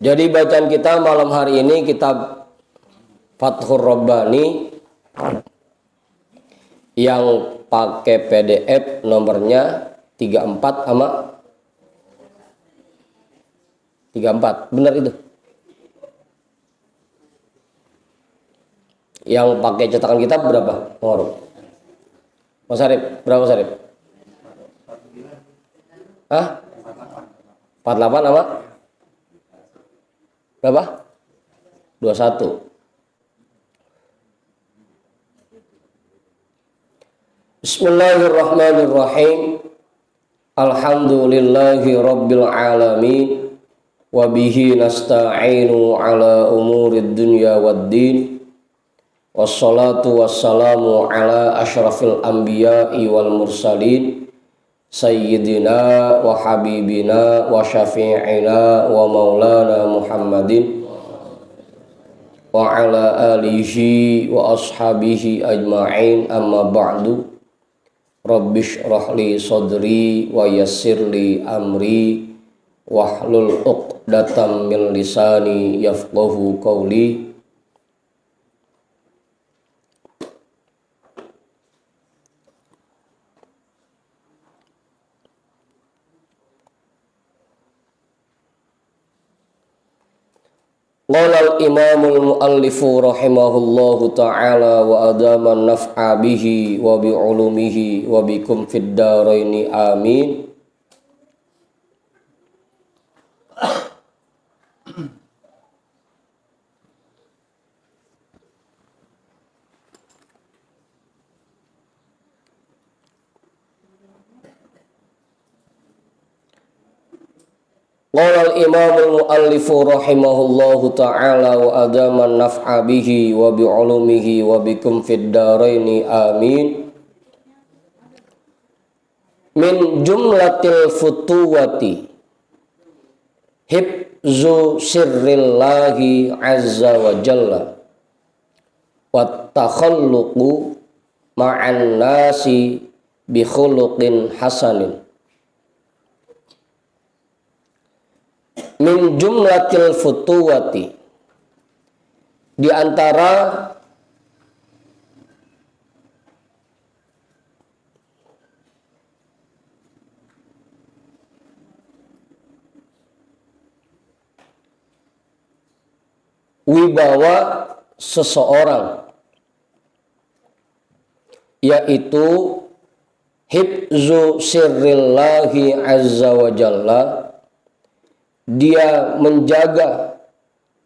Jadi bacaan kita malam hari ini kitab Fathur Rabbani yang pakai PDF nomornya 34 sama 34. Benar itu? Yang pakai cetakan kitab berapa? Mas Arif, berapa Mas Arif? Hah? 48 sama? Berapa? 21. Bismillahirrahmanirrahim. Alhamdulillahi rabbil alamin. Wa bihi nasta'inu ala umurid dunya waddin. Wassalatu wassalamu ala ashrafil anbiya'i wal mursalin. Sayyidina wa habibina wa syafi'ina wa maulana Muhammadin wa ala alihi wa ashabihi ajma'in, amma ba'du. Rabbishrah li sadri wa yassir li amri wahlul 'uqdatam min lisani yafqahu qawli. Qala al-imamul muallifu rahimahullahu ta'ala wa adama naf'a bihi wa bi ulumihi wa bikum fid daraini amin. Qala al-imamul muallifu rahimahullahu ta'ala wa adama naf'a bihi wa bi ulumihi wa bikum fid daraini amin. Min jumlatil futuwati hibzu sirrillahi azza wa jalla wa takhalluqu ma'an nasi bi khuluqin hasanin. Min jumlatil futuwati, di antara wibawa seseorang, yaitu hibzu sirrillahi azza wa jalla, dia menjaga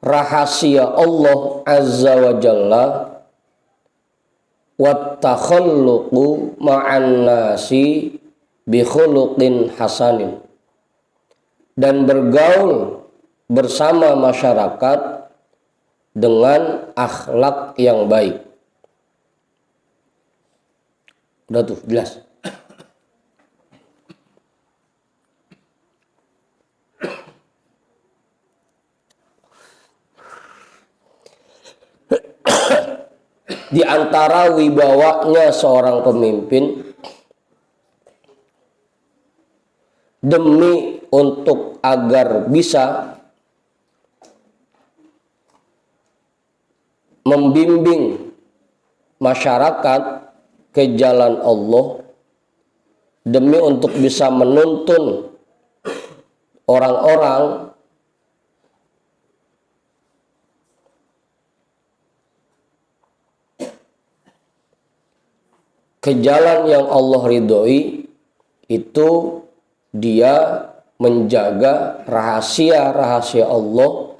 rahasia Allah azza wa jalla, wa takhalluqu ma'an nasi bi khuluqin hasanin, dan bergaul bersama masyarakat dengan akhlak yang baik. Udah tuh, jelas. Di antara wibawanya seorang pemimpin demi untuk agar bisa membimbing masyarakat ke jalan Allah, demi untuk bisa menuntun orang-orang ke jalan yang Allah ridhoi, itu dia menjaga rahasia-rahasia Allah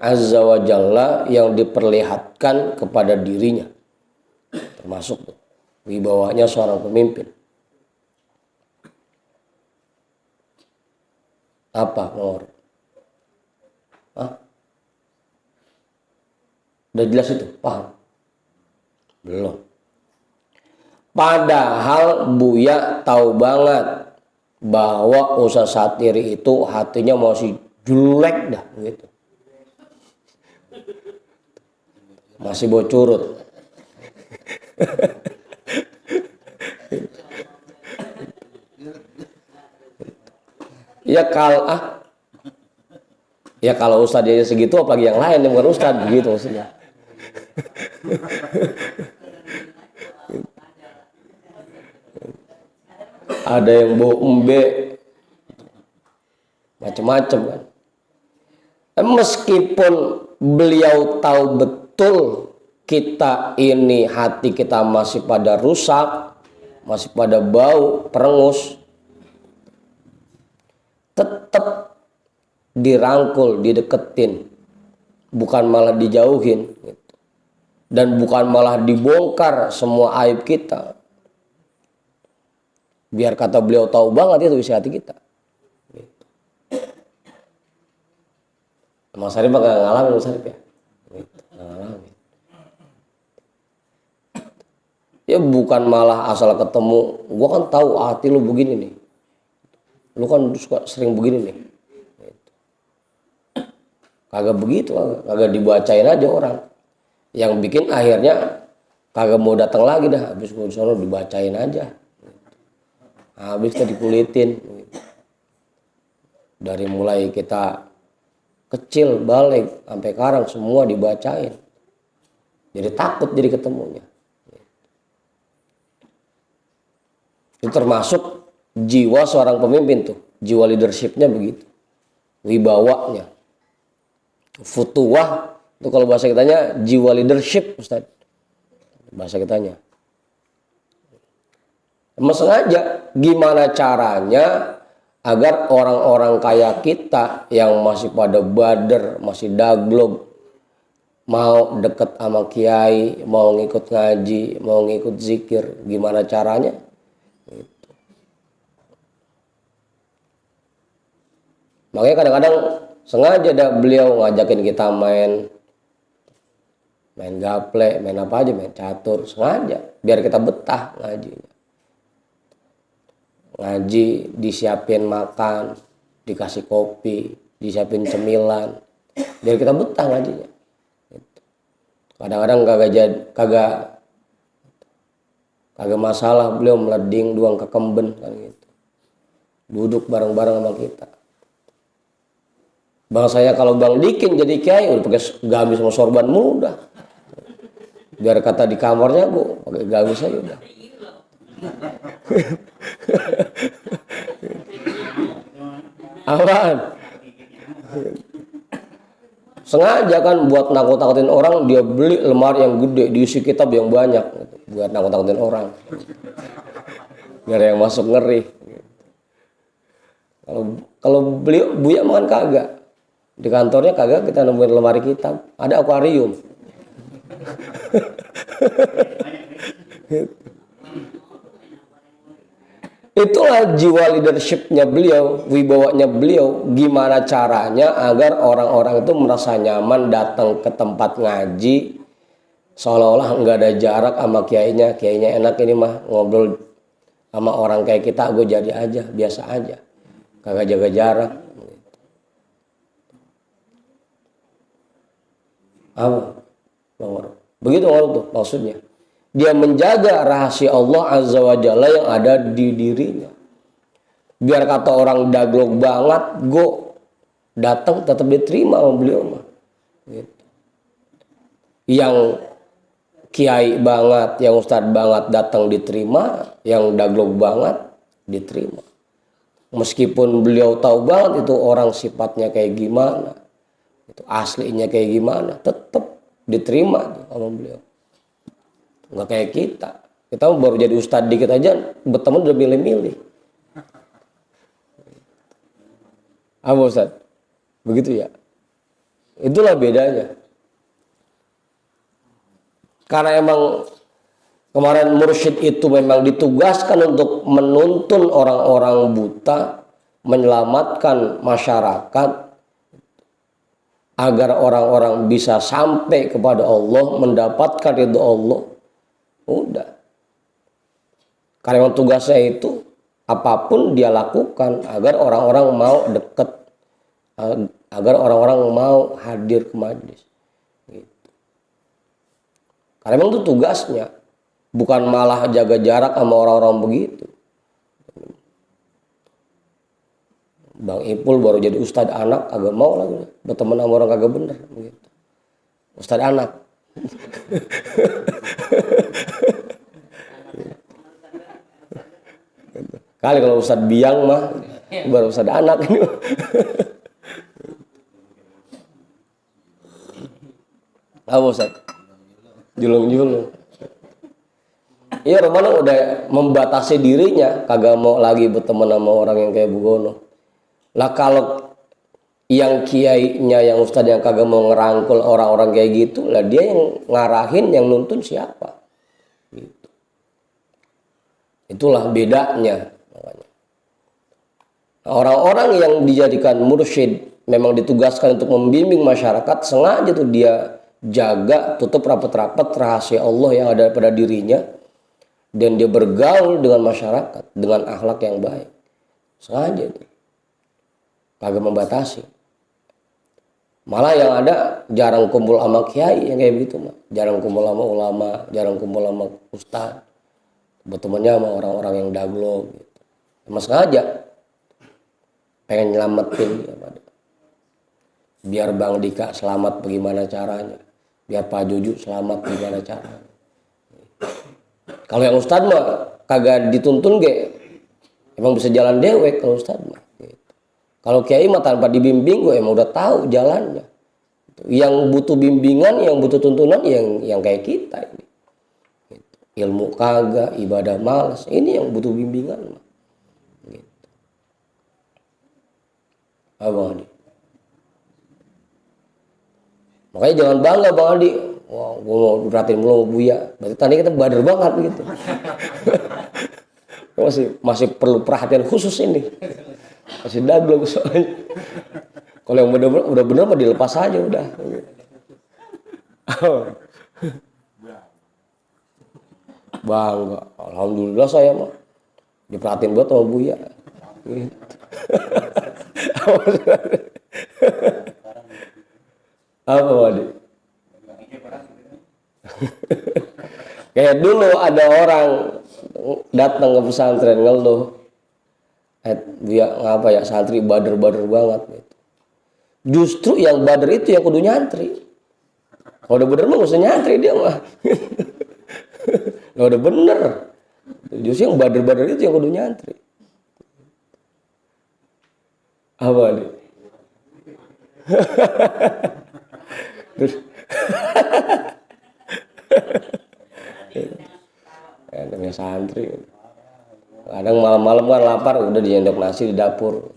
azza wa jalla yang diperlihatkan kepada dirinya. Termasuk tuh wibawanya seorang pemimpin. Apa, Mor? Udah jelas itu? Paham? Belum. Padahal Buya tahu banget bahwa Ustaz Satiri itu hatinya masih jelek dah gitu. Masih bocurut. Ya Ya kalau ustadz aja segitu, apalagi yang lain yang bukan ustadz, begitu maksudnya. Ada yang bawa embe, macam-macam kan. Meskipun beliau tahu betul kita ini hati kita masih pada rusak, masih pada bau, perengus, tetap dirangkul, dideketin, bukan malah dijauhin gitu. Dan bukan malah dibongkar semua aib kita, biar kata beliau tahu banget itu isi hati kita gitu. Mas Sarip gak ngalamin, Mas Sarip ya gitu. Ngalamin. Ya bukan malah asal ketemu, gua kan tahu hati lu begini nih, lu kan suka sering begini nih gitu. Kagak begitu, kagak dibacain aja orang. Yang bikin akhirnya kagak mau datang lagi dah, habis gue disuruh dibacain aja. Habis kita dikulitin. Dari mulai kita kecil balik sampai sekarang semua dibacain. Jadi takut jadi ketemunya. Itu termasuk jiwa seorang pemimpin tuh, jiwa leadershipnya begitu, wibawanya, futuwah. Itu kalau bahasa kitanya jiwa leadership, Ustaz. Bahasa kitanya. Emang sengaja gimana caranya agar orang-orang kayak kita yang masih pada bader, masih daglog, mau deket sama kiai, mau ngikut ngaji, mau ngikut zikir, gimana caranya? Gitu. Makanya kadang-kadang sengaja dah beliau ngajakin kita main gaple, main apa aja, main catur, sengaja biar kita betah ngajinya. Ngaji disiapin makan, dikasih kopi, disiapin cemilan, biar kita betah ngajinya. Kadang-kadang kagak masalah beliau meleding doang ke kemben kan gitu, duduk bareng-bareng sama kita. Bang saya kalau Bang Dikin jadi kiai udah pakai gamis sama sorban mulu udah. Biar kata di kamarnya gua pakai gamis aja udah. Apaan? Sengaja kan buat nakut-nakutin orang, dia beli lemari yang gede, diisi kitab yang banyak gitu, buat nakut-nakutin orang. Biar yang masuk ngeri. Kalau beliau Buya makan kagak. Di kantornya kagak kita nemuin lemari kitab, ada akuarium. Itulah jiwa leadershipnya beliau, wibawanya beliau. Gimana caranya agar orang-orang itu merasa nyaman datang ke tempat ngaji, seolah-olah nggak ada jarak sama kiainya. Kiainya enak ini mah ngobrol sama orang kayak kita, gue jadi aja, biasa aja, kagak jaga jarak. Apa? Begitu tuh maksudnya. Dia menjaga rahasia Allah Azza wa Jalla yang ada di dirinya. Biar kata orang daglog banget, go datang tetap diterima sama beliau mah. Gitu. Yang kiai banget, yang ustadz banget datang diterima, yang daglog banget diterima. Meskipun beliau tahu banget itu orang sifatnya kayak gimana, itu aslinya kayak gimana, tetap diterima sama beliau. Nggak kayak kita baru jadi ustadz dikit aja berteman udah milih-milih. Apa Ustadz? Begitu ya. Itulah bedanya. Karena emang kemarin mursyid itu memang ditugaskan untuk menuntun orang-orang buta, menyelamatkan masyarakat agar orang-orang bisa sampai kepada Allah, mendapatkan ridho Allah. Udah. Karena memang tugasnya itu apapun dia lakukan agar orang-orang mau dekat, agar orang-orang mau hadir ke majelis. Gitu. Karena memang itu tugasnya, bukan malah jaga jarak sama orang-orang begitu. Bang Ipul baru jadi ustadz anak, agak mau lagi berteman sama orang kagak bener begitu. Ustadz anak. Kali kalau ustadz biang mah baru ustadz anak ini. Apa ustadz? Julung-julung. Iya, Romana udah membatasi dirinya, kagak mau lagi berteman sama orang yang kayak Bu Gono. Lah kalau yang kiainya, yang ustadz yang kagak mau ngerangkul orang-orang kayak gitu, lah dia yang ngarahin, yang nuntun siapa? Gitu. Itulah bedanya. Nah, orang-orang yang dijadikan mursyid memang ditugaskan untuk membimbing masyarakat, sengaja tuh dia jaga, tutup rapat-rapat rahasia Allah yang ada pada dirinya, dan dia bergaul dengan masyarakat dengan akhlak yang baik. Sengaja itu. Kagak membatasi. Malah yang ada jarang kumpul sama kiai yang kayak begitu mah. Jarang kumpul sama ulama, jarang kumpul sama ustaz. Bertemannya sama orang-orang yang daglo gitu. Emang sengaja pengen nyelamatin ya, biar Bang Dika selamat bagaimana caranya, biar Pak Juju selamat bagaimana caranya. Kalau yang ustaz mah kagak dituntun ge, emang bisa jalan dewek kalau ustaz mah. Gitu. Kalau kiai mah tanpa dibimbing gue emang udah tahu jalannya. Yang butuh bimbingan, yang butuh tuntunan yang kayak kita ini. Gitu. Ilmu kagak, ibadah malas, ini yang butuh bimbingan mah. Gitu. Abang Adi. Makanya jangan bangga Bang Adi. Wah, gue mau perhatiin mulu Buya. Berarti tadi kita bader banget gitu. masih perlu perhatian khusus ini. Masih daglo soalnya. Kalau yang udah bener mah dilepas aja udah. Bangga. Alhamdulillah saya mah diperhatiin buat sama Buya. Gitu. Apa Wadi? Kayak dulu ada orang datang ke pesantren ngeluh, dia ngapa ya santri bader-bader banget gitu. Justru yang bader itu yang kudu nyantri. Kalau udah bener mah gak usah nyantri dia mah. Kalau udah bener, justru yang bader-bader itu yang kudu nyantri. Apa nih? Terus namanya santri. Kadang malam-malam kan lapar, udah diendok nasi di dapur.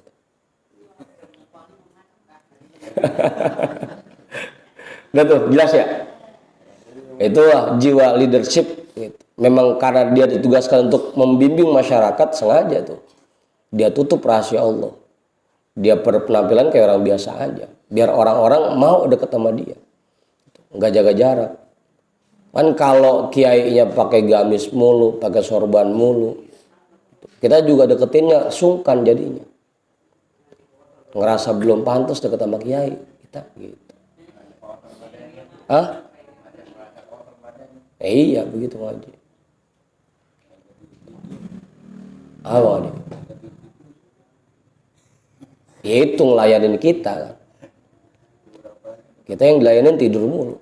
Udah tuh, jelas ya? Itulah jiwa leadership. Gitu. Memang karena dia ditugaskan untuk membimbing masyarakat, sengaja tuh. Dia tutup rahasia Allah. Dia berpenampilan kayak orang biasa aja. Biar orang-orang mau deket sama dia. Nggak jaga jarak. Kan kalau kiainya pakai gamis mulu, pakai sorban mulu, kita juga deketinnya sungkan jadinya. Ngerasa belum pantas deket sama kiai kita gitu. Hah? Iya begitu aja. Apa nih? Ya itu ngelayanin kita kan. Kita yang dilayanin tidur mulu.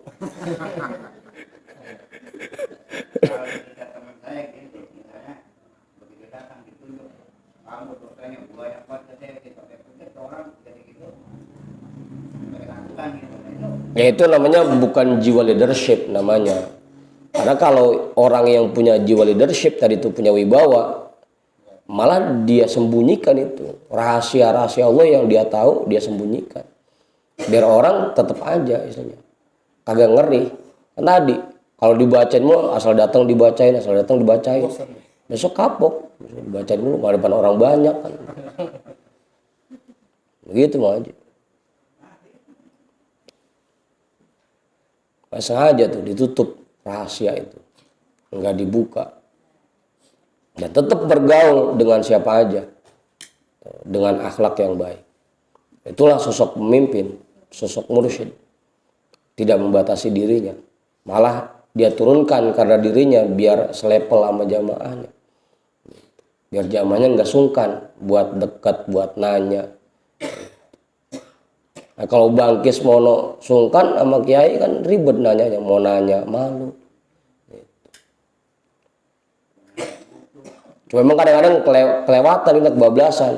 Ya itu namanya bukan jiwa leadership namanya. Karena kalau orang yang punya jiwa leadership tadi itu punya wibawa, malah dia sembunyikan itu. Rahasia-rahasia Allah yang dia tahu dia sembunyikan. Biar orang tetap aja istilahnya. Kagak ngeri. Kan tadi kalau dibacain mulu asal datang dibacain, asal datang dibacain. Besok kapok. Dibacain mulu di depan orang banyak kan. Begitu mah aja. Nggak sengaja tuh ditutup rahasia itu, nggak dibuka, dan tetap bergaul dengan siapa aja, dengan akhlak yang baik. Itulah sosok pemimpin, sosok mursyid, tidak membatasi dirinya, malah dia turunkan karena dirinya biar selepel sama jamaahnya, biar jamaahnya nggak sungkan buat dekat, buat nanya, Nah, kalau bangkis mono sungkan sama kiai kan ribet nanyanya, mau nanya malu. Cuma memang kadang-kadang kelewatan, kita kebablasan.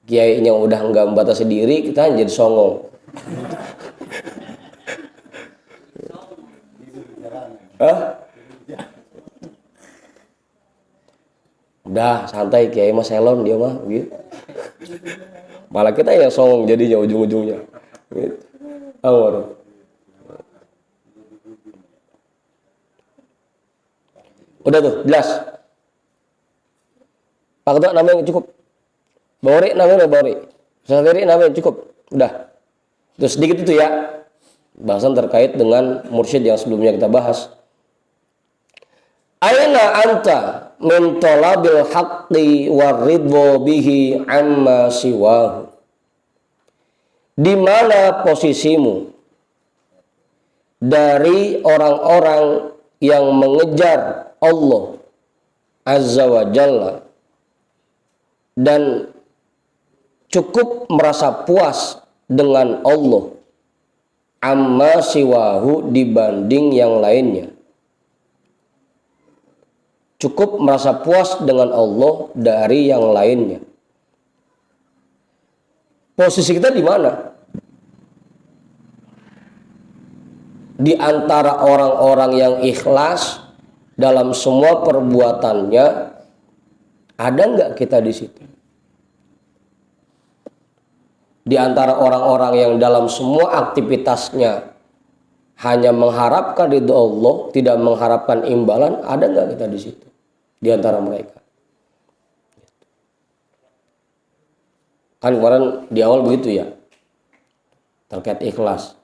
Kiainya udah nggak membatasi diri, kita jadi songong. Hah? Udah santai, kiai mah selon dia mah gitu. Malah kita yang songong jadinya ujung-ujungnya. Gitu. Awal. Udah tuh, jelas. Pak Ketua namanya cukup. Bauri namanya Bauri. Sendiri namanya cukup. Udah. Terus sedikit itu ya. Bahasan terkait dengan mursyid yang sebelumnya kita bahas. Aina anta min talabil haqqi waridho bihi amma siwahu. Di mana posisimu dari orang-orang yang mengejar Allah Azza wa Jalla dan cukup merasa puas dengan Allah amma siwahu dibanding yang lainnya. Cukup merasa puas dengan Allah dari yang lainnya. Posisi kita di mana? Di antara orang-orang yang ikhlas dalam semua perbuatannya, ada nggak kita di situ? Di antara orang-orang yang dalam semua aktivitasnya hanya mengharapkan ridho Allah, tidak mengharapkan imbalan, ada nggak kita di situ? Di antara mereka. Kan kemarin di awal begitu ya, terkait ikhlas.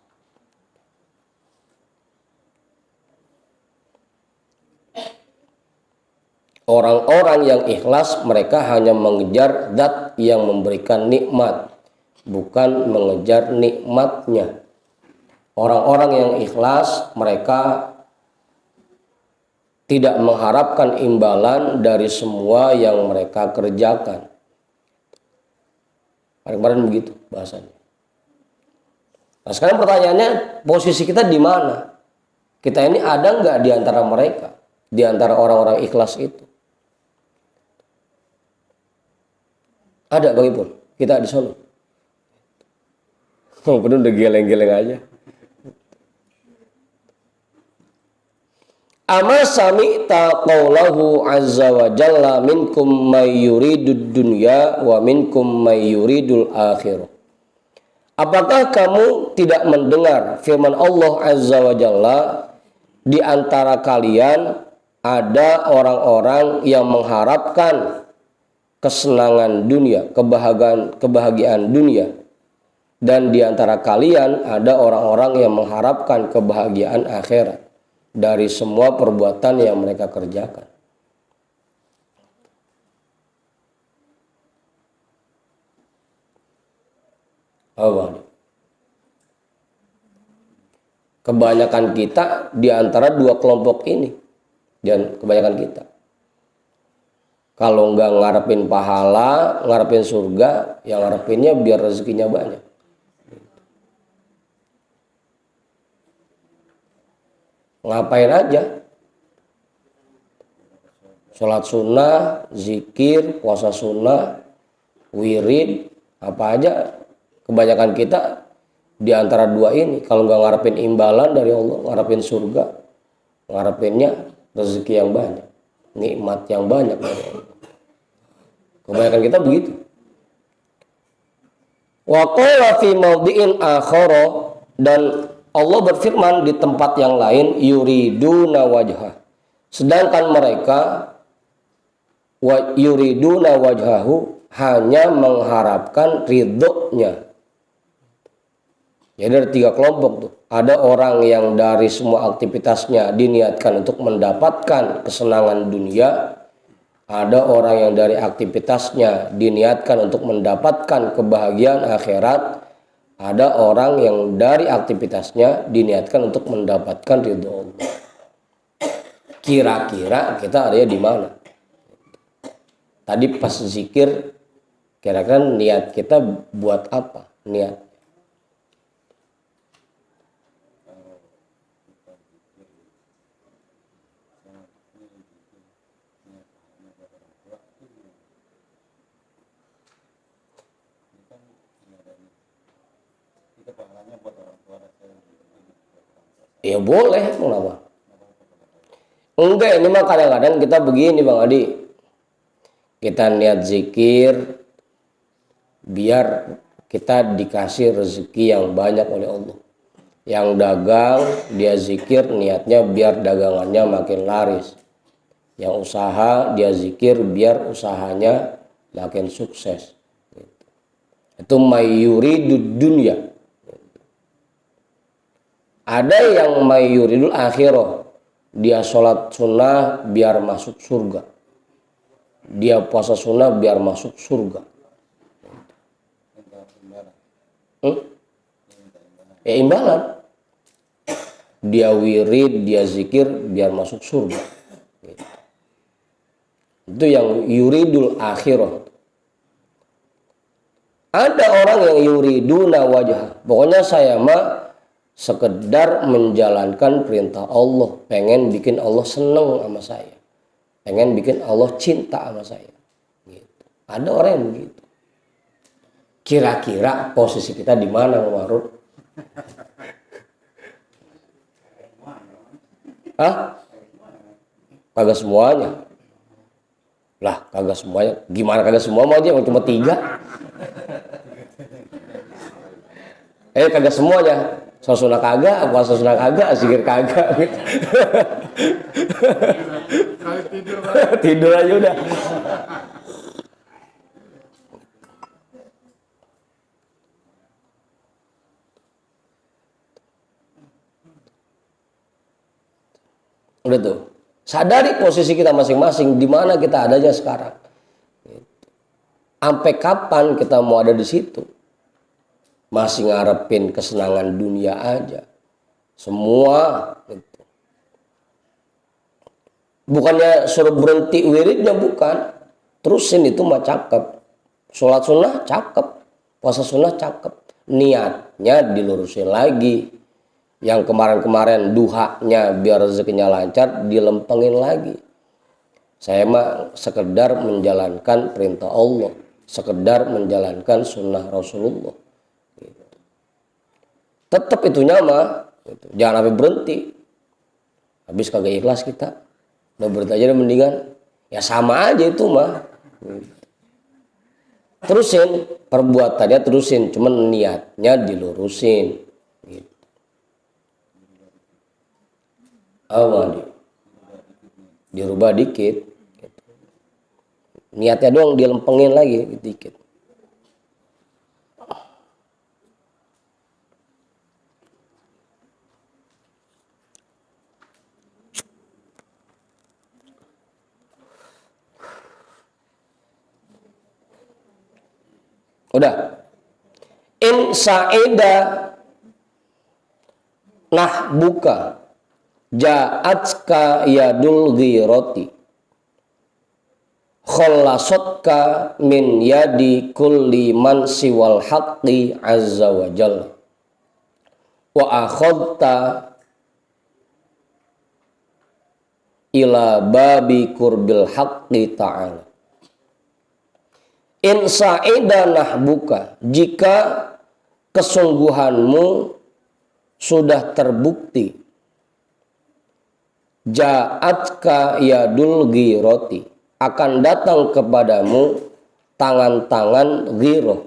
Orang-orang yang ikhlas mereka hanya mengejar zat yang memberikan nikmat, bukan mengejar nikmatnya. Orang-orang yang ikhlas mereka tidak mengharapkan imbalan dari semua yang mereka kerjakan. Kemarin begitu bahasanya. Nah sekarang pertanyaannya, posisi kita di mana? Kita ini ada nggak di antara mereka, di antara orang-orang ikhlas itu? Ada Bang Ipul, kita di sana. Oh, bener udah geleng-geleng aja. Ama sami'ta qawlahu azza wa jalla minkum may yuridud dunya wa minkum may yuridul akhirah. Apakah kamu tidak mendengar firman Allah azza wa jalla, di antara kalian ada orang-orang yang mengharapkan kesenangan dunia, kebahagiaan dunia, dan di antara kalian ada orang-orang yang mengharapkan kebahagiaan akhirat dari semua perbuatan yang mereka kerjakan. Oh, kebanyakan kita di antara dua kelompok ini, dan kebanyakan kita kalau nggak ngarepin pahala, ngarepin surga, yang ngarepinnya biar rezekinya banyak. Ngapain aja, sholat sunnah, zikir, puasa sunnah, wirid, apa aja. Kebanyakan kita di antara dua ini, kalau nggak ngarepin imbalan dari Allah, ngarepin surga, ngarepinnya rezeki yang banyak, nikmat yang banyak dari Allah. Kebanyakan kita begitu. Wa qala fi mawdi'in akhara, dan Allah berfirman di tempat yang lain, yuriduna wajhah. Sedangkan mereka yuriduna wajhahu, hanya mengharapkan ridhonya. Jadi ada tiga kelompok tuh. Ada orang yang dari semua aktivitasnya diniatkan untuk mendapatkan kesenangan dunia. Ada orang yang dari aktivitasnya diniatkan untuk mendapatkan kebahagiaan akhirat. Ada orang yang dari aktivitasnya diniatkan untuk mendapatkan ridho Allah. Kira-kira kita ada di mana? Tadi pas zikir Kira-kira niat kita buat apa? Niat. Ya boleh, kenapa? Enggak, ini mah kadang-kadang kita begini Bang Adi. Kita niat zikir biar kita dikasih rezeki yang banyak oleh Allah. Yang dagang dia zikir niatnya biar dagangannya makin laris. Yang usaha dia zikir biar usahanya makin sukses. Itu mayyuridud dunya. Ada yang mayyuridul akhirah. Dia sholat sunnah biar masuk surga. Dia puasa sunnah biar masuk surga. Ya imbalan. Dia wirid, dia zikir biar masuk surga. Itu yang yuridul akhirah. Ada orang yang yuriduna wajah. Pokoknya saya mah sekedar menjalankan perintah Allah, pengen bikin Allah seneng sama saya, pengen bikin Allah cinta sama saya. Gitu. Ada orang yang begitu. Kira-kira posisi kita di mana, Warud? Hah? Kagak semuanya. Lah, kagak semuanya. Gimana kagak semua mau aja, cuma 3. Kagak semuanya. Sosuna kagak, puasa sunah kagak, zikir kagak gitu. Tidur aja udah. Udah tuh. Sadari posisi kita masing-masing, di mana kita adanya sekarang. Sampai kapan kita mau ada di situ? Masih ngarepin kesenangan dunia aja. Semua gitu. Bukannya suruh berhenti wiridnya, bukan. Terusin, itu mah cakep. Sholat sunnah cakep. Puasa sunnah cakep. Niatnya dilurusin lagi. Yang kemarin-kemarin duhanya biar rezekinya lancar, dilempengin lagi. Saya mah sekedar menjalankan perintah Allah. Sekedar menjalankan sunnah Rasulullah. Tetap itunya mah gitu. Jangan sampai berhenti. Habis kagak ikhlas kita, udah berhenti aja udah mendingan. Ya sama aja itu mah gitu. Terusin perbuatannya, terusin, cuman niatnya dilurusin gitu. Dirubah dikit gitu. Niatnya doang dilempengin lagi dikit. Udah. In sa'ida nah buka ja'atska yadul ghirati khallasatka min yadi kulli man siwal haqqi azza wa jalla wa akhadta ila babi kurbil haqqi ta'ala. In sa'ida nahbuka, jika kesungguhanmu sudah terbukti, ja'atka yadul ghirati, akan datang kepadamu tangan-tangan ghirah,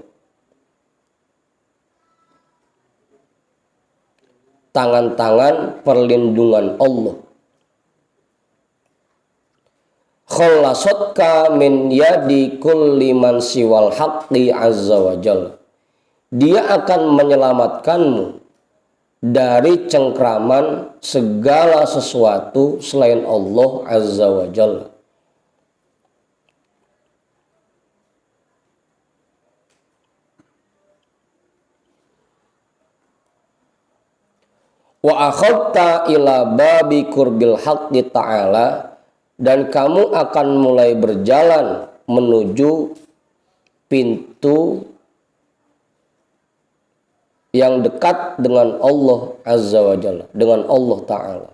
tangan-tangan perlindungan Allah. Khallasatka min yadi kulli man siwal haqqi azza wa jalla. Dia akan menyelamatkanmu dari cengkraman segala sesuatu selain Allah azza wa jalla. Wa akhadta ila babi kurbil haqqi ta'ala, dan kamu akan mulai berjalan menuju pintu yang dekat dengan Allah Azza wa Jalla, dengan Allah Ta'ala.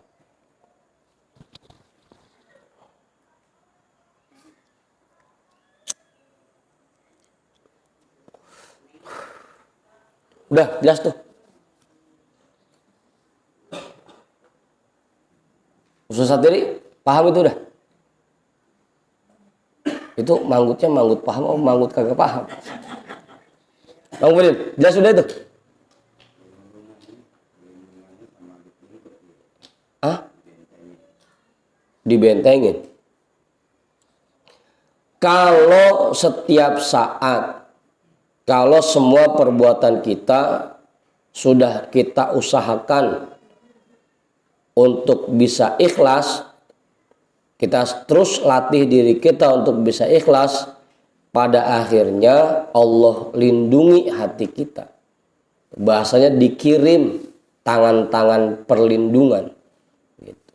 Udah jelas tuh. Ustaz Satiri paham itu udah? Itu manggutnya manggut paham atau manggut kagak paham? Bang Budin, jelas sudah itu? Hah? Dibentengin. Kalau setiap saat, kalau semua perbuatan kita sudah kita usahakan untuk bisa ikhlas, kita terus latih diri kita untuk bisa ikhlas, pada akhirnya Allah lindungi hati kita. Bahasanya dikirim tangan-tangan perlindungan. Gitu.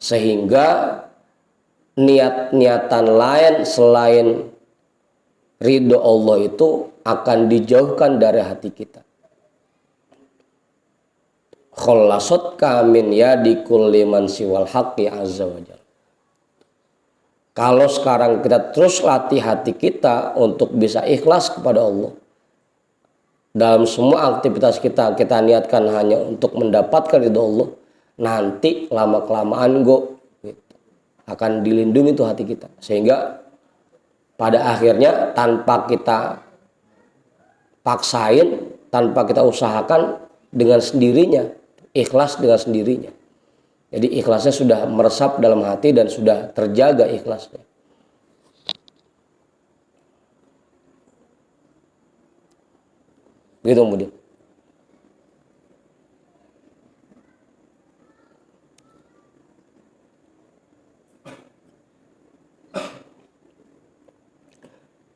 Sehingga niat-niatan lain selain ridho Allah itu akan dijauhkan dari hati kita. Khallasat kamin yadi kulli man siwal haqqi azza wa jalla. Kalau sekarang kita terus latih hati kita untuk bisa ikhlas kepada Allah, dalam semua aktivitas kita niatkan hanya untuk mendapatkan ridho Allah, nanti lama-kelamaan akan dilindungi itu hati kita. Sehingga pada akhirnya tanpa kita paksain, tanpa kita usahakan, dengan sendirinya, ikhlas dengan sendirinya. Jadi ikhlasnya sudah meresap dalam hati dan sudah terjaga ikhlasnya. Begitu kemudian.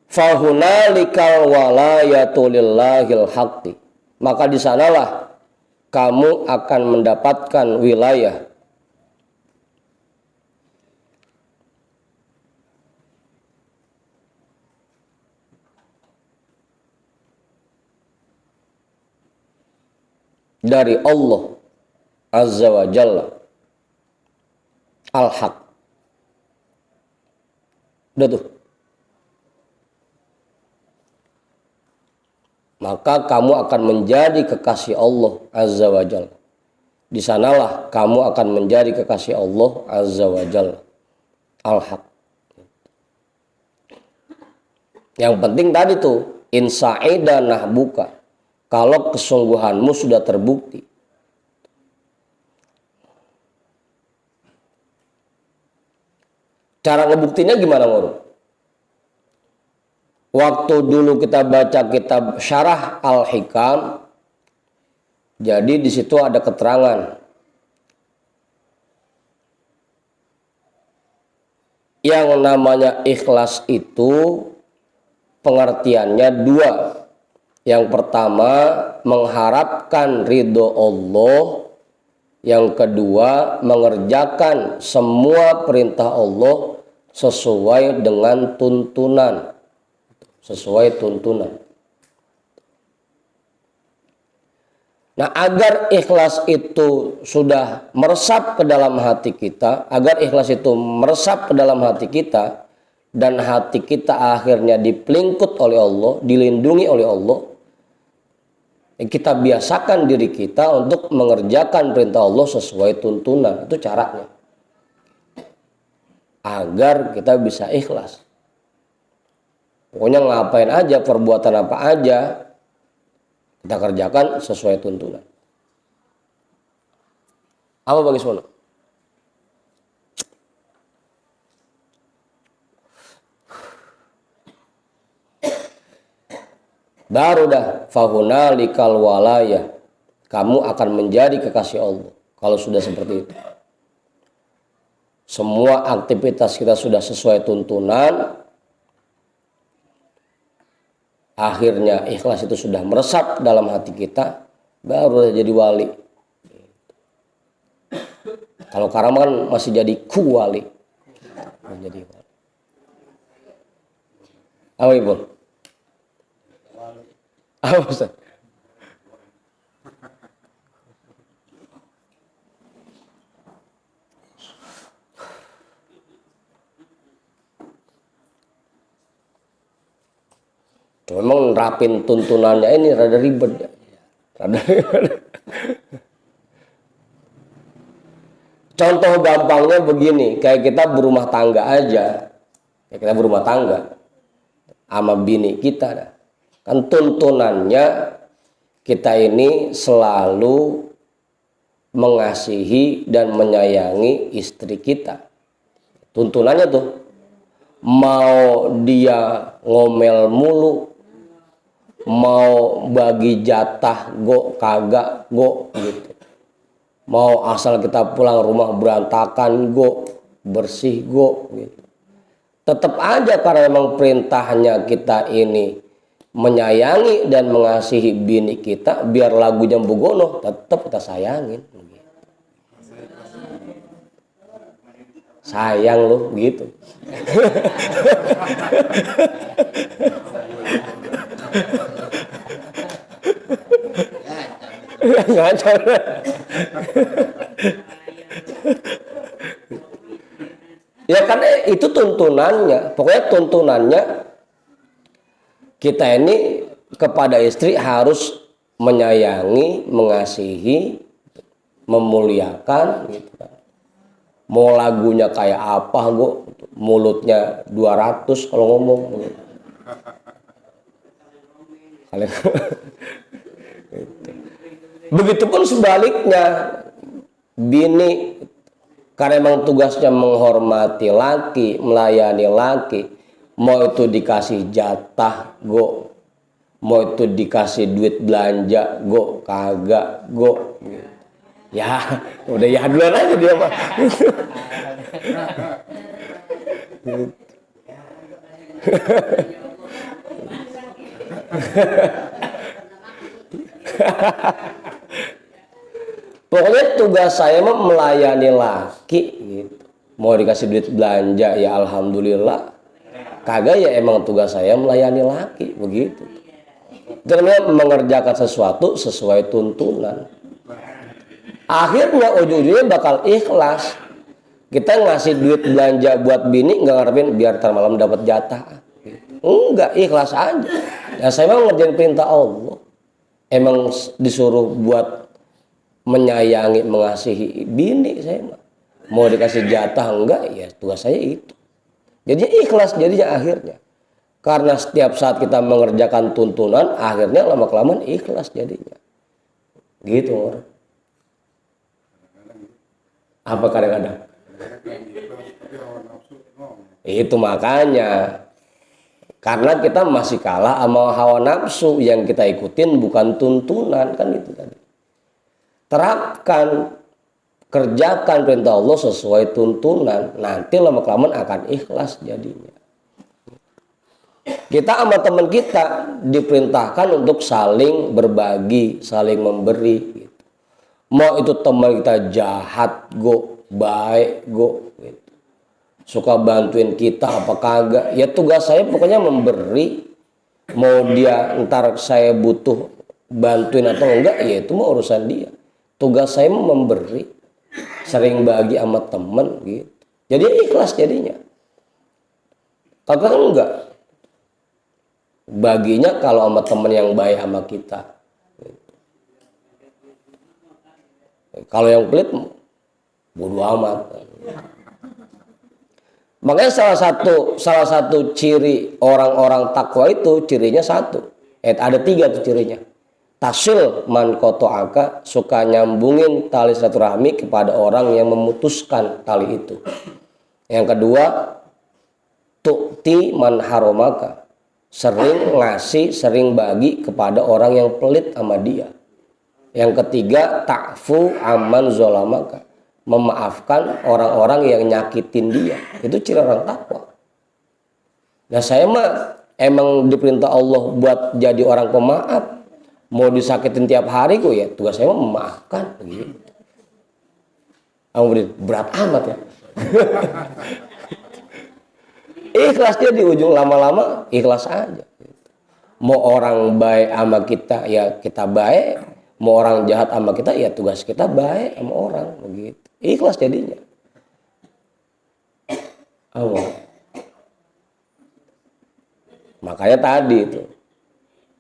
Fahunalikal walayatu lillahil haqqi. Maka di sanalah kamu akan mendapatkan wilayah dari Allah Azza wa Jalla al-haq. Udah tuh. Maka kamu akan menjadi kekasih Allah Azza wa Jalla. Di sanalah kamu akan menjadi kekasih Allah Azza wa Jalla al-haq. Yang penting tadi tuh, insa'ida nahbuka. Kalau kesungguhanmu sudah terbukti. Cara ngebuktinya gimana, Ngurung? Waktu dulu kita baca kitab Syarah Al-Hikam, jadi di situ ada keterangan yang namanya ikhlas itu pengertiannya dua. Yang pertama, mengharapkan ridho Allah. Yang kedua, mengerjakan semua perintah Allah sesuai dengan tuntunan. Sesuai tuntunan. Nah, agar ikhlas itu sudah meresap ke dalam hati kita, agar ikhlas itu meresap ke dalam hati kita, dan hati kita akhirnya dipelingkut oleh Allah, dilindungi oleh Allah, kita biasakan diri kita untuk mengerjakan perintah Allah sesuai tuntunan. Itu caranya. Agar kita bisa ikhlas. Pokoknya ngapain aja, perbuatan apa aja, kita kerjakan sesuai tuntunan. Apa Bang Ismono? Baru dah fahunalikal walayah, kamu akan menjadi kekasih Allah kalau sudah seperti itu. Semua aktivitas kita sudah sesuai tuntunan, akhirnya ikhlas itu sudah meresap dalam hati kita, baru jadi wali. Kalau Karam kan masih jadi wali. Menjadi wali. Apa Ibu? Apa Ustaz? Memang nerapin tuntunannya ini rada ribet ya. Rada ribet. Contoh gampangnya begini, kayak kita berumah tangga aja. Kayak kita berumah tangga sama bini kita. Kan tuntunannya kita ini selalu mengasihi dan menyayangi istri kita. Tuntunannya tuh, mau dia ngomel mulu, mau bagi jatah go kagak go gitu, mau asal kita pulang rumah berantakan go, bersih go gitu, tetap aja karena memang perintahnya kita ini menyayangi dan mengasihi bini kita, biar lagunya Bugono tetap kita sayangin gitu. Sayang lo gitu. Ngacar. Ya karena itu tuntunannya. Pokoknya tuntunannya kita ini kepada istri harus menyayangi, mengasihi, memuliakan gitu kan. Mau lagunya kayak apa kok, mulutnya 200 kalau ngomong. Begitupun sebaliknya, bini karena memang tugasnya menghormati laki, melayani laki, mau itu dikasih jatah go, mau itu dikasih duit belanja go, kagak go. Ya, udah ya duluan aja dia mah. Pokoknya tugas saya mah melayani laki gitu. Mau dikasih duit belanja ya alhamdulillah. Kagak ya emang tugas saya melayani laki begitu. Terus mengerjakan sesuatu sesuai tuntunan. Akhirnya ujung-ujungnya bakal ikhlas. Kita ngasih duit belanja buat bini nggak ngarepin biar ntar malam dapat jatah. Enggak, ikhlas aja. Ya saya mau ngerjain perintah Allah. Emang disuruh buat menyayangi, mengasihi bini saya mah. Mau dikasih jatah enggak, ya tugas saya itu. Jadinya ikhlas jadinya akhirnya. Karena setiap saat kita mengerjakan tuntunan, akhirnya lama-kelamaan ikhlas jadinya. Gitu orang. Apa kadang-kadang? Itu makanya. Karena kita masih kalah sama hawa nafsu, yang kita ikutin bukan tuntunan, kan itu tadi. Terapkan, kerjakan perintah Allah sesuai tuntunan, nanti lama-kelamaan akan ikhlas jadinya. Kita sama teman kita diperintahkan untuk saling berbagi, saling memberi gitu. Mau itu teman kita jahat go, baik go gitu. Suka bantuin kita apa kagak, ya tugas saya pokoknya memberi. Mau dia ntar saya butuh bantuin atau enggak, ya itu mah urusan dia. Tugas saya memberi, sering bagi sama temen gitu. Jadi ikhlas jadinya. Kagak enggak, baginya kalau sama temen yang baik sama kita. Kalau yang pelit bodo amat. Makanya salah satu ciri orang-orang takwa itu cirinya satu. Ada 3 tuh cirinya. Tasil man koto'aka, suka nyambungin tali silaturahmi kepada orang yang memutuskan tali itu. Yang kedua, tu'ti man haromaka, sering ngasih, sering bagi kepada orang yang pelit sama dia. Yang ketiga, ta'fu aman zolamaka, memaafkan orang-orang yang nyakitin dia. Itu ciri orang takwa. Nah saya mah emang diperintah Allah buat jadi orang pemaaf. Mau disakitin tiap hari kok ya tugas saya mah memaafkan begitu. Berat amat ya. Ikhlasnya di ujung lama-lama ikhlas aja. Mau orang baik sama kita ya kita baik, mau orang jahat sama kita ya tugas kita baik sama orang begitu. Ikhlas jadinya. Allah. Makanya tadi itu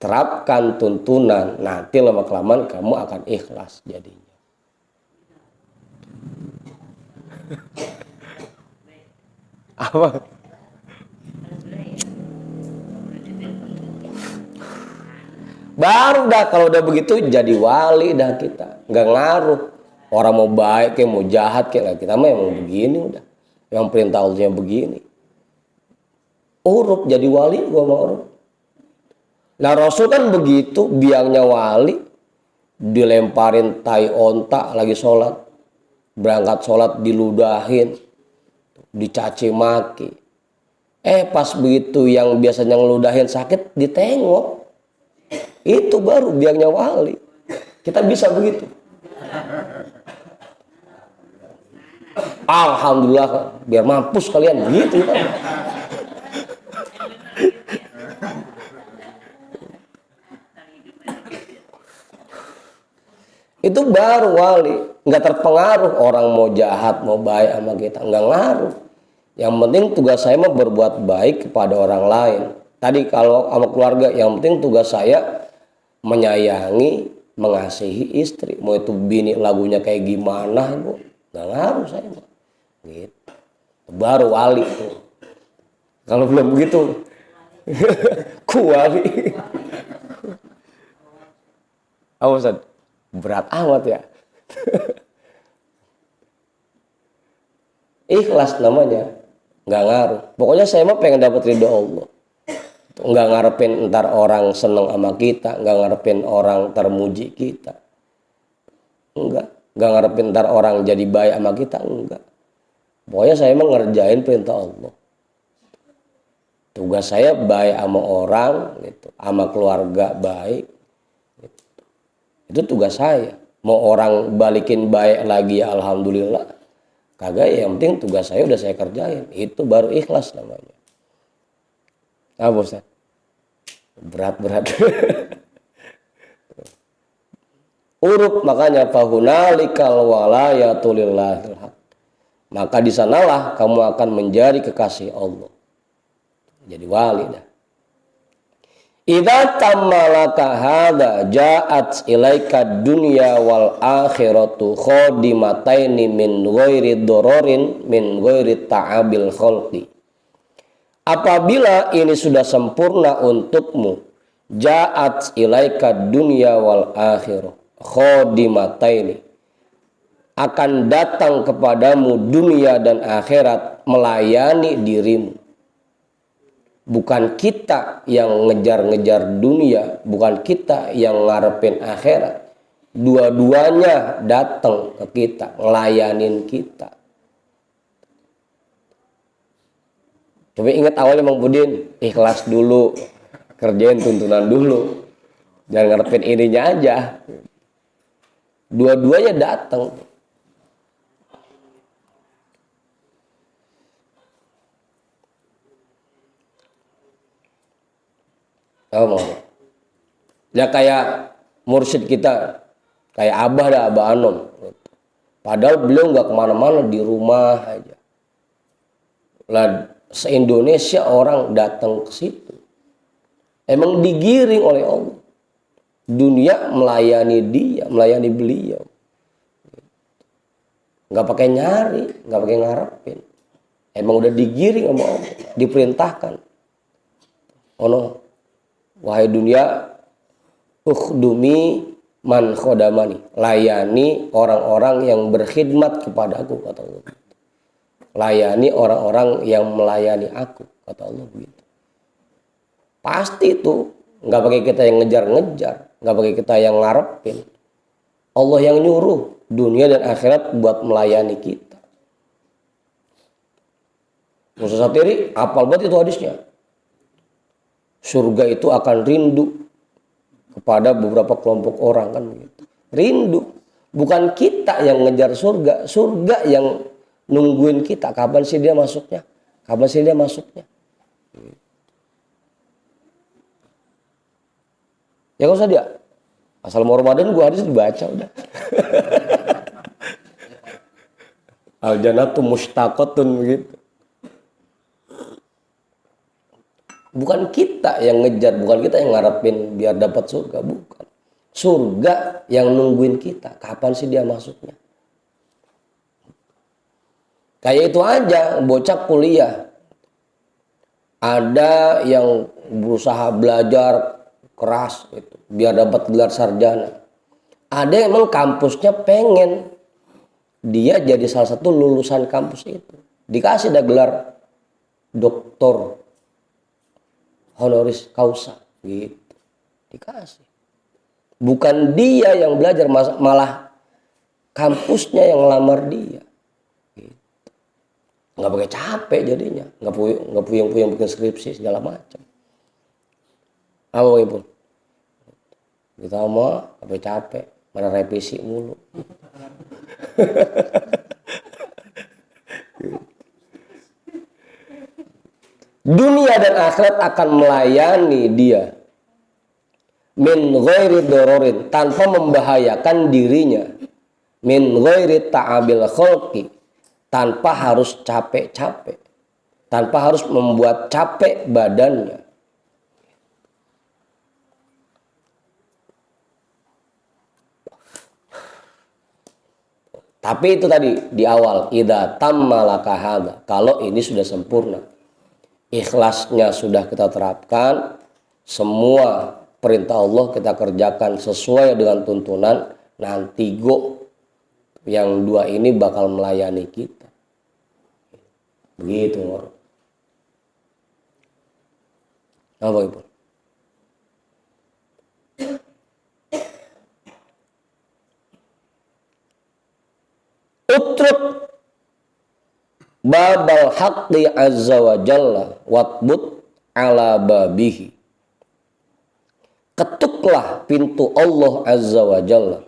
terapkan tuntunan, nanti lama-kelamaan kamu akan ikhlas jadinya. Apa? Baru dah kalau udah begitu jadi wali dah kita. Nggak ngaruh. Orang mau baik kayak mau jahat kayak kita mah emang begini udah. Yang perintah Allahnya begini. Urut jadi wali gua mau urut. Nah Rasul kan begitu biangnya wali dilemparin tai onta lagi sholat. Berangkat sholat diludahin. Dicaci maki. Pas begitu yang biasanya ngeludahin sakit ditengok. Itu baru biangnya wali. Kita bisa begitu. Alhamdulillah biar mampus kalian gitu kan. Itu baru wali. Nggak terpengaruh orang mau jahat mau baik sama kita, nggak ngaruh. Yang penting tugas saya mah berbuat baik kepada orang lain. Tadi kalau sama keluarga yang penting tugas saya menyayangi, mengasihi istri. Mau itu bini lagunya kayak gimana, Bu, nggak ngaruh saya. Gitu. Baru wali tuh. Kalau belum begitu, kuwali. Ustaz, berat amat ya. Ikhlas namanya, nggak ngaruh. Pokoknya saya mah pengen dapat ridho Allah. Nggak ngarepin ntar orang seneng sama kita, nggak ngarepin orang termuji kita, nggak ngarepin ntar orang jadi baik sama kita, enggak. Pokoknya saya emang ngerjain perintah Allah. Tugas saya baik sama orang, gitu, sama keluarga baik, gitu. Itu tugas saya. Mau orang balikin baik lagi, ya alhamdulillah. Kagak, yang penting tugas saya udah saya kerjain. Itu baru ikhlas namanya. Apa Ustaz? Berat. Urut makanya fahunalikal walayatu lillahil haq. Maka di sanalah kamu akan menjadi kekasih Allah. Jadi wali dah. Idza tamalaka hadza ja'at ilaika dunya wal akhiratu khadimataini min ghairi dororin min ghairi ta'abil khalqi. Apabila ini sudah sempurna untukmu, ja'at ilaika dunya wal akhirah khadimataini, akan datang kepadamu dunia dan akhirat melayani dirimu. Bukan kita yang ngejar-ngejar dunia, bukan kita yang ngarepin akhirat. Dua-duanya datang ke kita, ngelayanin kita. Coba ingat awalnya Bang Budin, ikhlas dulu, kerjain tuntunan dulu. Jangan ngarepin ininya aja. Dua-duanya datang. Oh, ya kayak mursyid kita, kayak Abah dah, Abah Anom. Padahal beliau nggak kemana-mana, di rumah aja. Lah se-Indonesia orang datang ke situ. Emang digiring oleh Allah. Dunia melayani dia, melayani beliau. Nggak pakai nyari, nggak pakai ngarepin. Emang udah digiring sama Allah, diperintahkan. Oh no. Wahai dunia, ukhdumi man khodamani, layani orang-orang yang berkhidmat kepadaku, kata Allah. Layani orang-orang yang melayani aku, kata Allah begitu. Pasti itu nggak pakai kita yang ngejar-ngejar, nggak pakai kita yang ngarepin. Allah yang nyuruh dunia dan akhirat buat melayani kita. Musa Satiri apal banget itu hadisnya. Surga itu akan rindu kepada beberapa kelompok orang, kan begitu. Rindu. Bukan kita yang ngejar surga, surga yang nungguin kita. Kapan sih dia masuknya? Kapan sih dia masuknya? Ya nggak usah dia. Asal mau Ramadan gua hadis dibaca udah. Al jannatu mustaqatun begitu. Bukan kita yang ngejar, bukan kita yang ngarepin biar dapat surga, bukan. Surga yang nungguin kita. Kapan sih dia masuknya? Kayak itu aja, bocah kuliah. Ada yang berusaha belajar keras gitu, biar dapat gelar sarjana. Ada yang emang kampusnya pengen dia jadi salah satu lulusan kampus itu. Dikasih dah gelar doktor honoris causa gitu. Dikasih. Bukan dia yang belajar, malah kampusnya yang ngelamar dia. Gitu. Nggak pakai capek jadinya, nggak puyeng-puyeng bikin skripsi segala macam. Apa ibu? Kita mau apa capek, mana revisi mulu. Dunia dan akhirat akan melayani dia min ghairi dororin, tanpa membahayakan dirinya, min ghairi ta'abil khalqi, tanpa harus capek-capek, tanpa harus membuat capek badannya. Tapi itu tadi di awal, idza tamma laka hadza, kalau ini sudah sempurna, ikhlasnya sudah kita terapkan, semua perintah Allah kita kerjakan sesuai dengan tuntunan, nanti yang dua ini bakal melayani kita. Begitu, apa ibu? Utruk babal haqqi azza wa jalla watbut ala babihi. Ketuklah pintu Allah azza wa jalla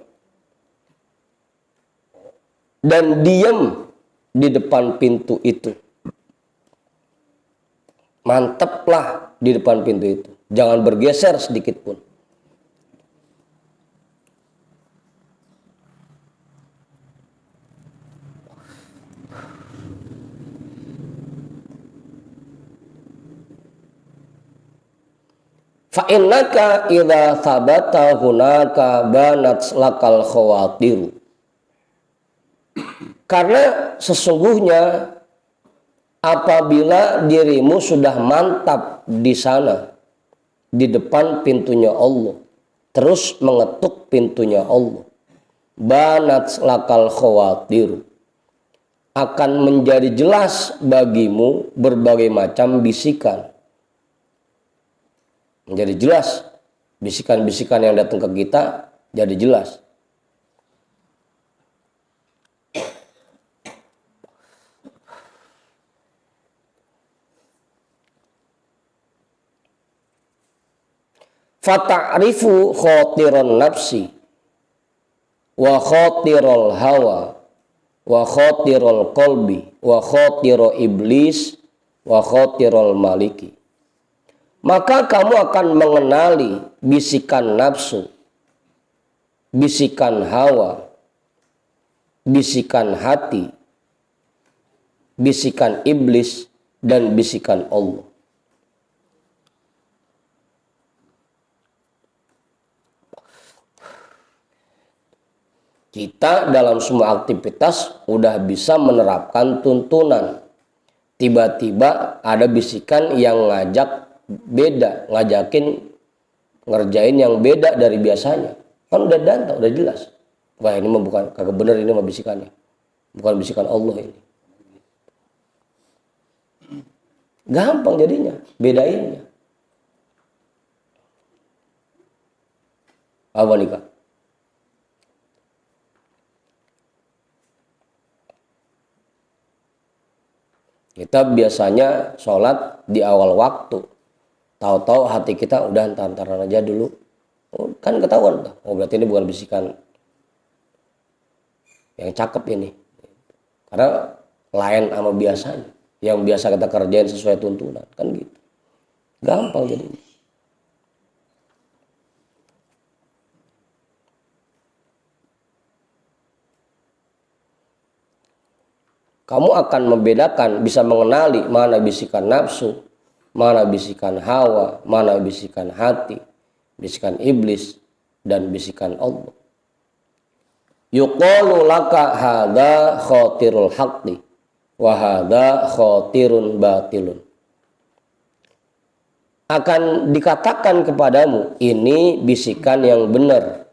dan diam di depan pintu itu. Mantaplah di depan pintu itu. Jangan bergeser sedikit pun. Fa innaka idza thabata hunaka banat lakal khawatiru. Karena sesungguhnya apabila dirimu sudah mantap di sana, di depan pintunya Allah, terus mengetuk pintunya Allah, banat lakal khawatiru, akan menjadi jelas bagimu berbagai macam bisikan. Menjadi jelas bisikan-bisikan yang datang ke kita jadi jelas. Fata'rifu khatiran nafsi wa khatiral hawa wa khatiral qalbi wa khatiro iblis wa khatiral maliki. Maka kamu akan mengenali bisikan nafsu, bisikan hawa, bisikan hati, bisikan iblis, dan bisikan Allah. Kita dalam semua aktivitas udah bisa menerapkan tuntunan. Tiba-tiba ada bisikan yang ngajak beda, ngajakin ngerjain yang beda dari biasanya. Kan udah danta, udah jelas. Wah, ini mah bukan, kagak bener, ini mah bisikannya. Bukan bisikan Allah ini. Gampang jadinya, bedainnya. Apa nih Kak? Kita biasanya sholat di awal waktu. Tahu-tahu hati kita udah antaran aja dulu. Oh, kan ketahuan. Oh, berarti ini bukan bisikan yang cakep ini. Karena lain sama biasanya. Yang biasa kita kerjain sesuai tuntunan. Kan gitu. Gampang jadi. Kamu akan membedakan, bisa mengenali mana bisikan nafsu, mana bisikan hawa, mana bisikan hati, bisikan iblis, dan bisikan Allah. Yuqalu laka hadza khatirul haqqi wa hadza khatirun batilun. Akan dikatakan kepadamu, ini bisikan yang benar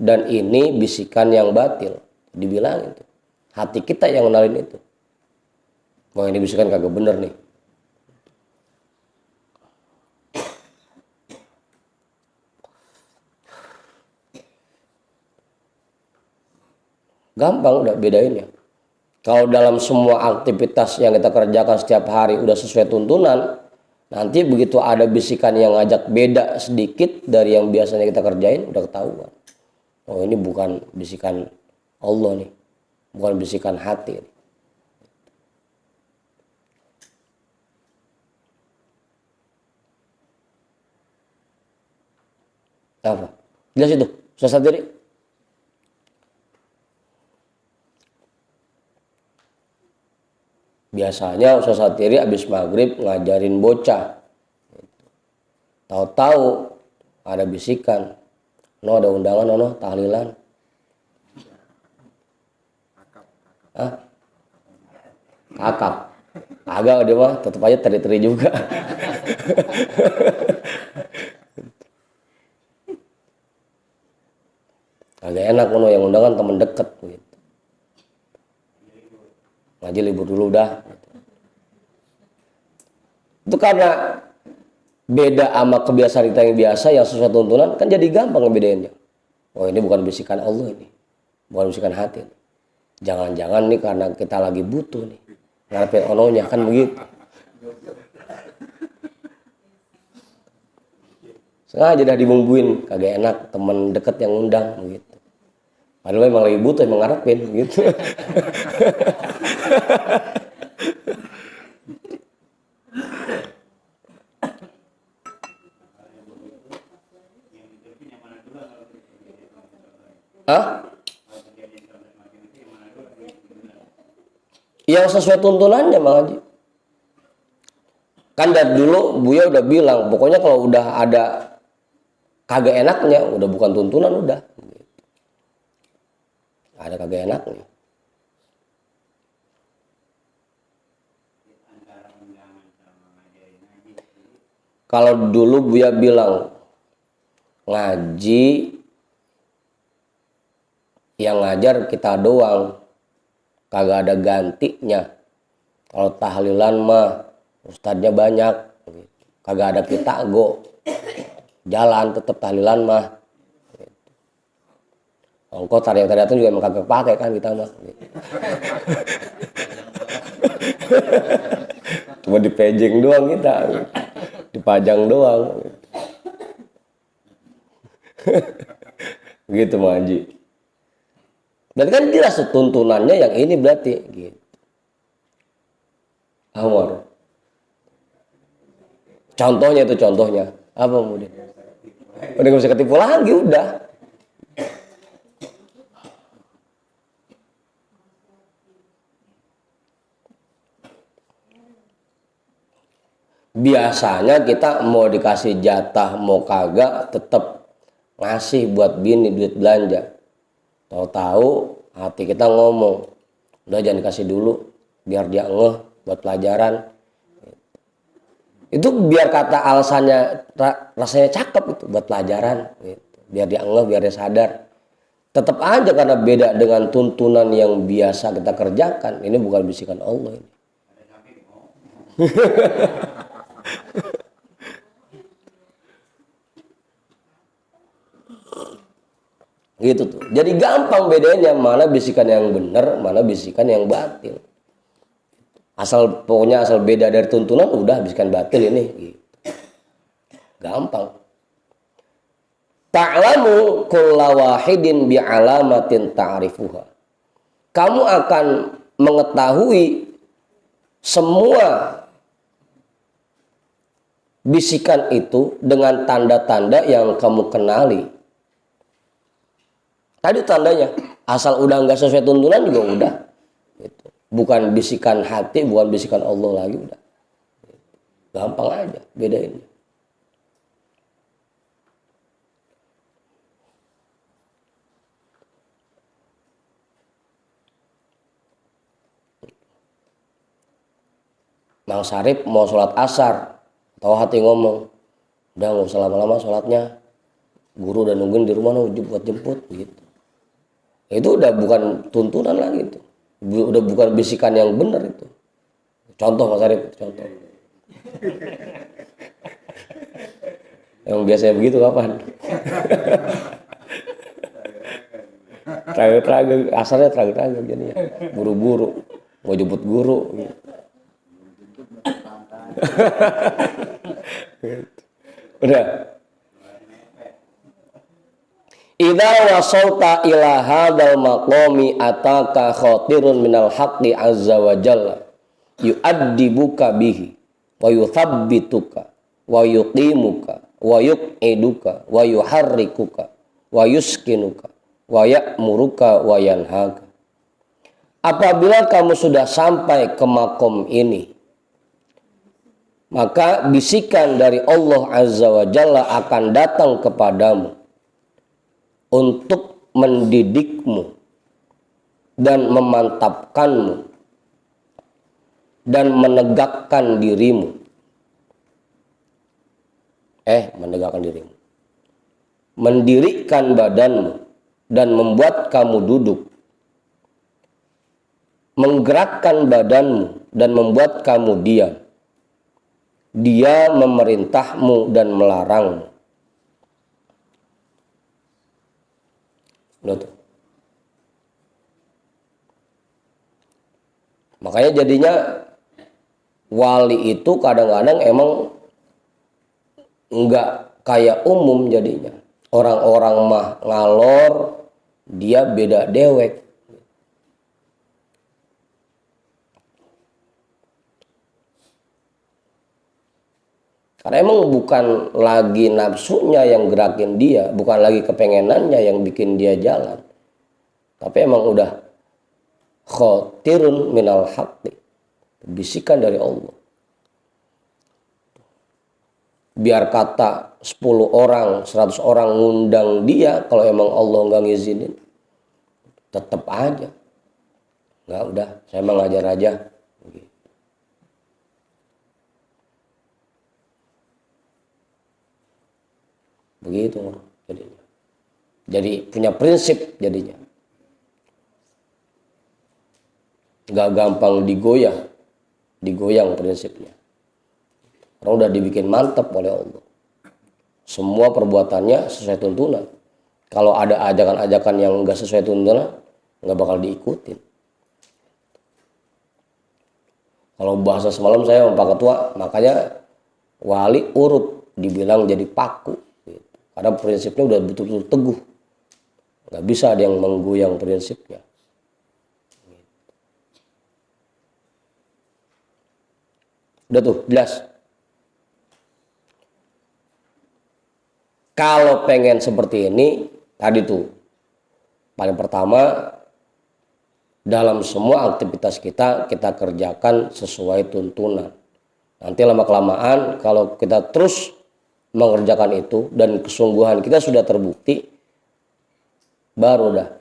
dan ini bisikan yang batil. Dibilang itu. Hati kita yang kenalin itu. Wah, ini bisikan kagak bener nih. Gampang udah bedainnya. Kalau dalam semua aktivitas yang kita kerjakan setiap hari udah sesuai tuntunan, nanti begitu ada bisikan yang ngajak beda sedikit dari yang biasanya kita kerjain, udah ketahuan. Oh, ini bukan bisikan Allah nih. Bukan bisikan hati nih. Apa? Jelas itu, susah sendiri. Biasanya Ustaz Satiri habis maghrib ngajarin bocah. Tahu-tahu ada bisikan. No, ada undangan, no, tahlilan. Hah? Kakap. Agak dia mah tetap aja teri-teri juga. Agak enak kono yang undangan teman deket gitu. Ngaji libur dulu dah gitu. Itu karena beda sama kebiasaan kita yang biasa yang sesuai tuntunan, kan jadi gampang ngebedainnya. Oh, ini bukan bisikan Allah ini. Bukan bisikan hati ini. Jangan-jangan nih karena kita lagi butuh nih. Ngarepin ononya kan begitu. Sengaja dah dibumbuin, kagak enak teman deket yang undang begitu. Padahal memang lagi butuh, emang ngarepin gitu. Hah? Yang sesuai tuntunannya Bang Haji. Kan dari dulu Buya udah bilang, pokoknya kalau udah ada kagak enaknya, udah bukan tuntunan udah. Ada kagak enaknya. Kalau dulu Buya bilang ngaji yang ngajar kita doang, kagak ada gantinya. Kalau tahlilan mah ustadznya banyak, kagak ada kita go jalan tetap tahlilan mah. Ongkos tarian-tarian itu juga emang kagak pakai kan kita mah. Cuma dipejeng doang kita, dipajang doang. Gitu Bang Haji. Dan kan jelas tuntunannya yang ini berarti gitu. Amor. Contohnya itu contohnya. Apa kemudian? Udah gak bisa ketipu lagi udah. Biasanya kita mau dikasih jatah mau kagak tetap ngasih buat bini duit belanja. Tahu-tahu hati kita ngomong, udah jangan dikasih dulu biar dia ngeh buat pelajaran. Itu biar kata alasannya rasanya cakep itu buat pelajaran gitu. Biar dia ngeh, biar dia sadar. Tetap aja karena beda dengan tuntunan yang biasa kita kerjakan. Ini bukan bisikan Allah ini. Gitu tuh. Jadi gampang bedanya mana bisikan yang benar, mana bisikan yang batil. Pokoknya asal beda dari tuntunan udah bisikan batil ini gitu. Gampang. Ta'lamu kulla wahidin bi'alamatin ta'rifuha. Kamu akan mengetahui semua bisikan itu dengan tanda-tanda yang kamu kenali. Tadi tandanya, asal udah nggak sesuai tuntunan juga udah. Gitu. Bukan bisikan hati, bukan bisikan Allah lagi udah. Gampang aja bedainnya. Mang Sarip mau sholat asar, tahu hati ngomong, udah nggak usah lama-lama sholatnya, guru udah nungguin di rumah buat jemput gitu. Itu udah bukan tuntunan lagi itu, udah bukan bisikan yang benar itu. Contoh Mang Sarip, contoh. Yang biasanya begitu kapan? Tragek-tragek, asarnya tragek-tragek jadinya, buru-buru, mau jemput guru. Gitu. Udah. Idza wasalta ila hadzal maqami ataka khatirun minal haqqi azza wa jalla yu'addibuka bihi wa yuthabbituka wa yuqimuka wa yuqiduka wa yuharrikuka wa yuskinuka wa ya'muruka wa yanhaka. Apabila kamu sudah sampai ke makom ini, maka bisikan dari Allah Azza wa Jalla akan datang kepadamu untuk mendidikmu dan memantapkanmu dan menegakkan dirimu. Menegakkan dirimu. Mendirikan badanmu dan membuat kamu duduk. Menggerakkan badanmu dan membuat kamu diam. Dia memerintahmu dan melarangmu. Udah tuh. Makanya jadinya wali itu kadang-kadang emang enggak kayak umum jadinya. Orang-orang mah ngalor, dia beda dewek. Karena emang bukan lagi nafsunya yang gerakin dia, bukan lagi kepengenannya yang bikin dia jalan. Tapi emang udah khatirun minal haqqi, bisikan dari Allah. Biar kata 10 orang, 100 orang ngundang dia, kalau emang Allah nggak ngizinin, tetap aja. Nggak, udah, saya emang ngajar aja. Begitu jadinya. Jadi punya prinsip jadinya. Gak gampang digoyang prinsipnya. Karena udah dibikin mantap oleh Allah. Semua perbuatannya sesuai tuntunan. Kalau ada ajakan-ajakan yang gak sesuai tuntunan, gak bakal diikutin. Kalau bahasa semalam saya sama Pak Ketua, makanya wali urut, dibilang jadi paku. Karena prinsipnya udah betul-betul teguh. Nggak bisa ada yang menggoyang prinsipnya. Udah tuh, jelas. Kalau pengen seperti ini, tadi tuh, paling pertama, dalam semua aktivitas kita kerjakan sesuai tuntunan. Nanti lama-kelamaan, kalau kita terus mengerjakan itu dan kesungguhan kita sudah terbukti, baru dah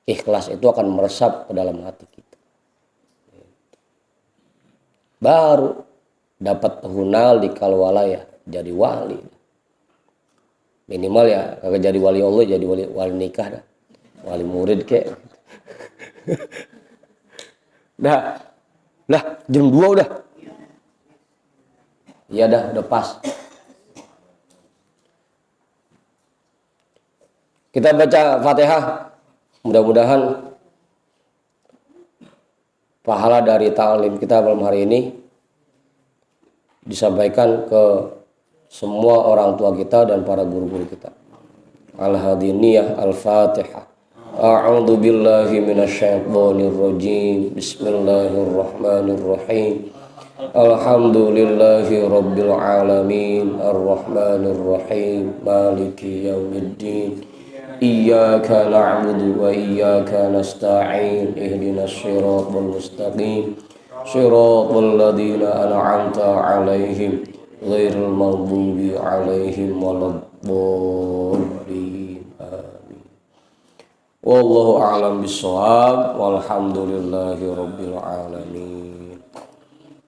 ikhlas itu akan meresap ke dalam hati kita. Baru dapat hunal di kalwalaya, jadi wali. Minimal ya kagak jadi wali Allah, jadi wali nikah dah. Wali murid kek. Dah jam 2 udah. Iya dah, udah pas. Kita baca Fatihah, mudah-mudahan pahala dari ta'lim kita malam hari ini disampaikan ke semua orang tua kita dan para guru-guru kita. Al-Hadiniyah Al-Fatihah. A'udzu billahi minasyaitonir rajim. Bismillahirrahmanirrahim. Alhamdulillahi rabbil alamin arrahmanir rahim maliki yaumiddin iyyaka na'budu wa iyyaka nasta'in ihdinas siratal mustaqim siratal ladzina an'amta 'alaihim ghairil maghdubi 'alaihim waladdallin amin. Wallahu a'lam bissawab walhamdulillahi rabbil alamin.